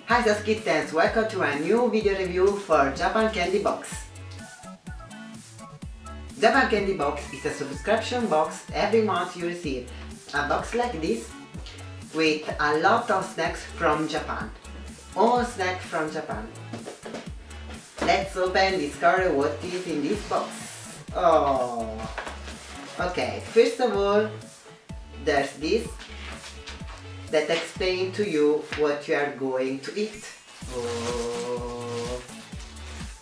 Hi Sas'ke, welcome to a new video review for Japan Candy Box. Japan Candy Box is a subscription box. Every month you receive a box like this with a lot of snacks from Japan. All snacks from Japan. Let's open and discover what is in this box. Oh, okay, first of all, there's this that explains to you what you are going to eat.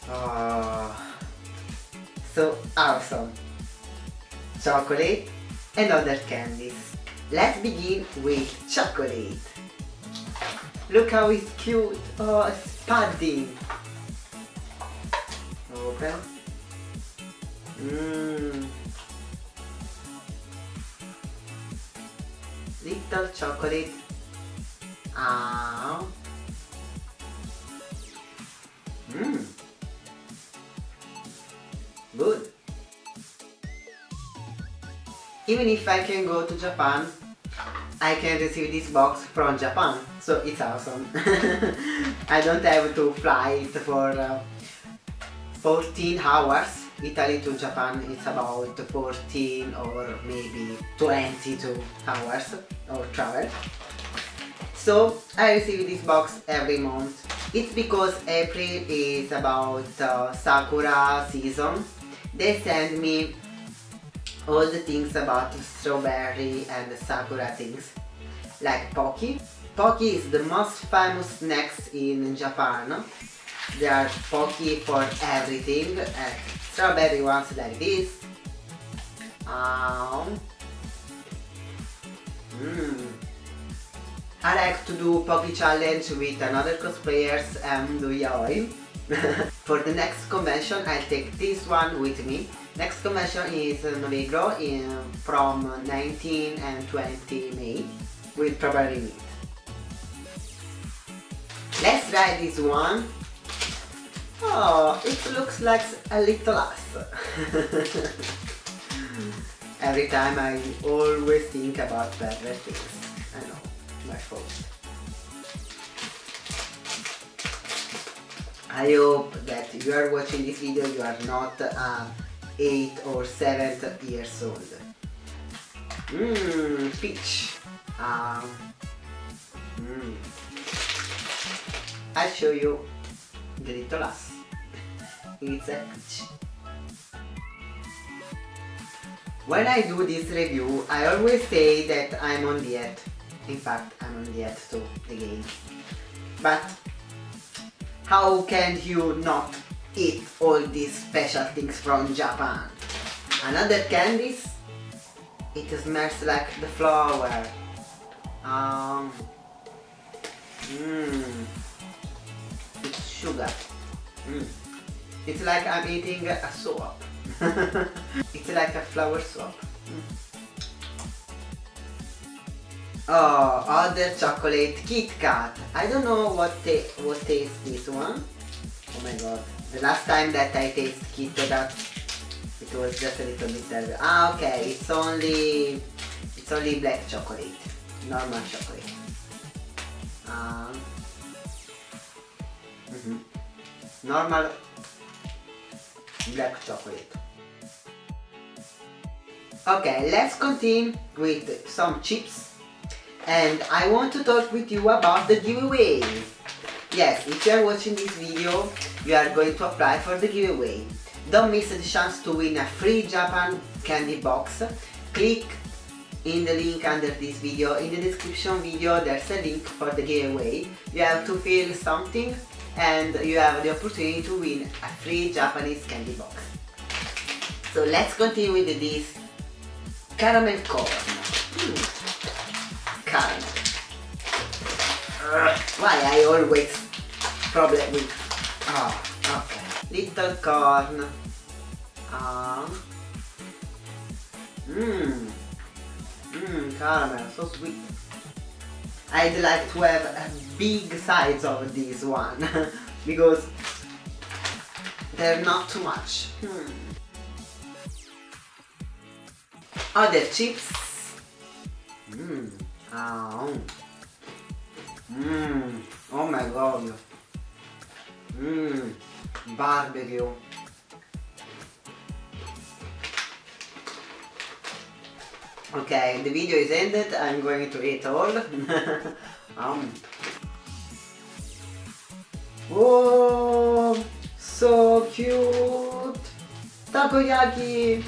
Oh, so awesome. Chocolate and other candies. Let's begin with chocolate. Look how it's cute. Oh, it's padding. Open. Little chocolate. Good. Even if I can go to Japan, I can receive this box from Japan, so it's awesome. I don't have to fly it for 14 hours. Italy to Japan it's about 14 or maybe 22 hours of travel. So I receive this box every month. It's because April is about Sakura season. They send me all the things about strawberry and Sakura things, like Pocky. Pocky is the most famous snacks in Japan. There are Pocky for everything, strawberry ones like this. I like to do Pocky challenge with another cosplayers and yaoi. For the next convention I'll take this one with me. Next convention is Novigro from 19 and 20 May. We'll probably meet. Let's try this one. Oh, it looks like a little ass. Every time I always think about better things. I know, my fault. I hope that if you are watching this video you are not 8 or 7 years old. Peach. I'll show you the little ass. It's a peach. When I do this review, I always say that I'm on diet. In fact, I'm on diet too, again. But how can you not eat all these special things from Japan? Another candies? It smells like the flower. It's sugar. It's like I'm eating a soap. It's like a flower soap. Oh, other chocolate Kit Kat. I don't know what tastes this one. Oh my god. The last time that I tasted Kit Kat, it was just a little bit heavy. Okay, it's only black chocolate. Normal chocolate. Normal black chocolate. Okay, let's continue with some chips, and I want to talk with you about the giveaway. Yes, if you are watching this video, you are going to apply for the giveaway. Don't miss the chance to win a free Japan candy box. Click in the link under this video. In the description video there's a link for the giveaway. You have to fill something and you have the opportunity to win a free Japanese candy box. So let's continue with this caramel corn. Caramel. Why I always problem with... okay. Little corn. Caramel, so sweet. I'd like to have a big size of this one because they're not too much. Other chips. Oh my god. Mmm. Barbecue. Okay, the video is ended. I'm going to eat all. Oh, so cute! Takoyaki!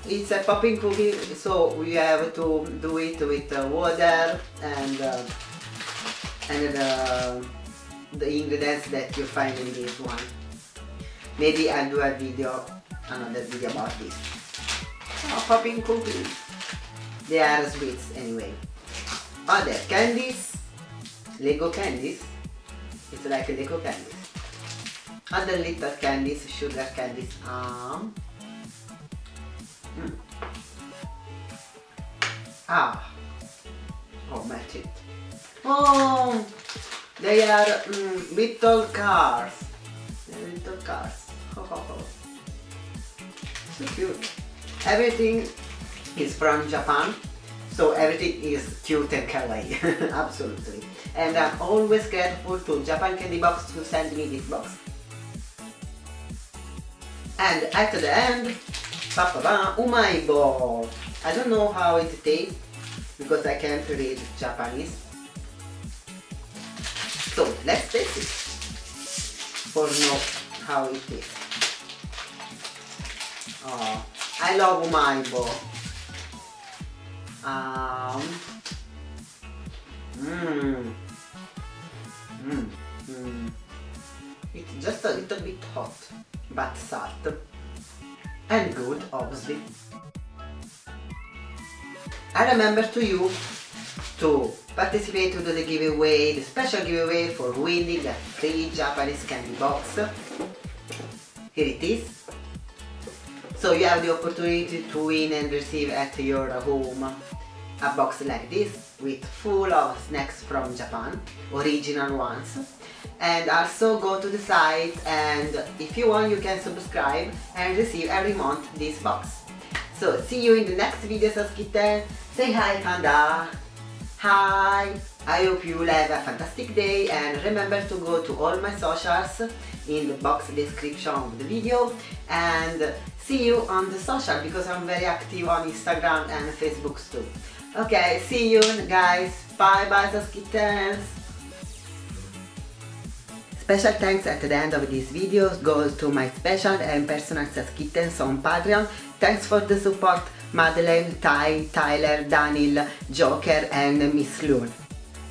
It's a popping cookie, so we have to do it with water and the ingredients that you find in this one. Maybe I'll do a video, another video about this. Oh, popping cookies. They are sweets anyway. Other candies, Lego candies. It's like Lego candies. Other little candies, sugar candies. Oh, match it. Oh, they are little cars. Little cars. So cute. Everything is from Japan, so everything is cute and kawaii. Absolutely. And I'm always grateful to Japan Candy Box to send me this box. And at the end, umaibo. I don't know how it tastes because I can't read Japanese. So let's taste it for know how it is. Oh, I love umaibo. It's just a little bit hot, but salt. And good, obviously. I remember to you to participate to the giveaway, the special giveaway for winning a free Japanese candy box. Here it is. So you have the opportunity to win and receive at your home a box like this with full of snacks from Japan, original ones. And also go to the site, and if you want you can subscribe and receive every month this box. So see you in the next video, Sas'ke. Say hi, Panda. Hi. I hope you will have a fantastic day, and remember to go to all my socials in the box description of the video, and see you on the social because I'm very active on Instagram and Facebook too. Okay, see you guys. Bye bye, Sas'ke. Special thanks at the end of this video goes to my special and personal Sas'ke on Patreon. Thanks for the support, Madeleine, Ty, Tyler, Daniel, Joker and Miss Loon.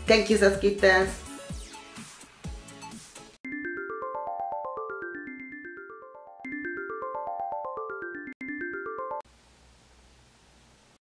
Thank you, Sas'ke.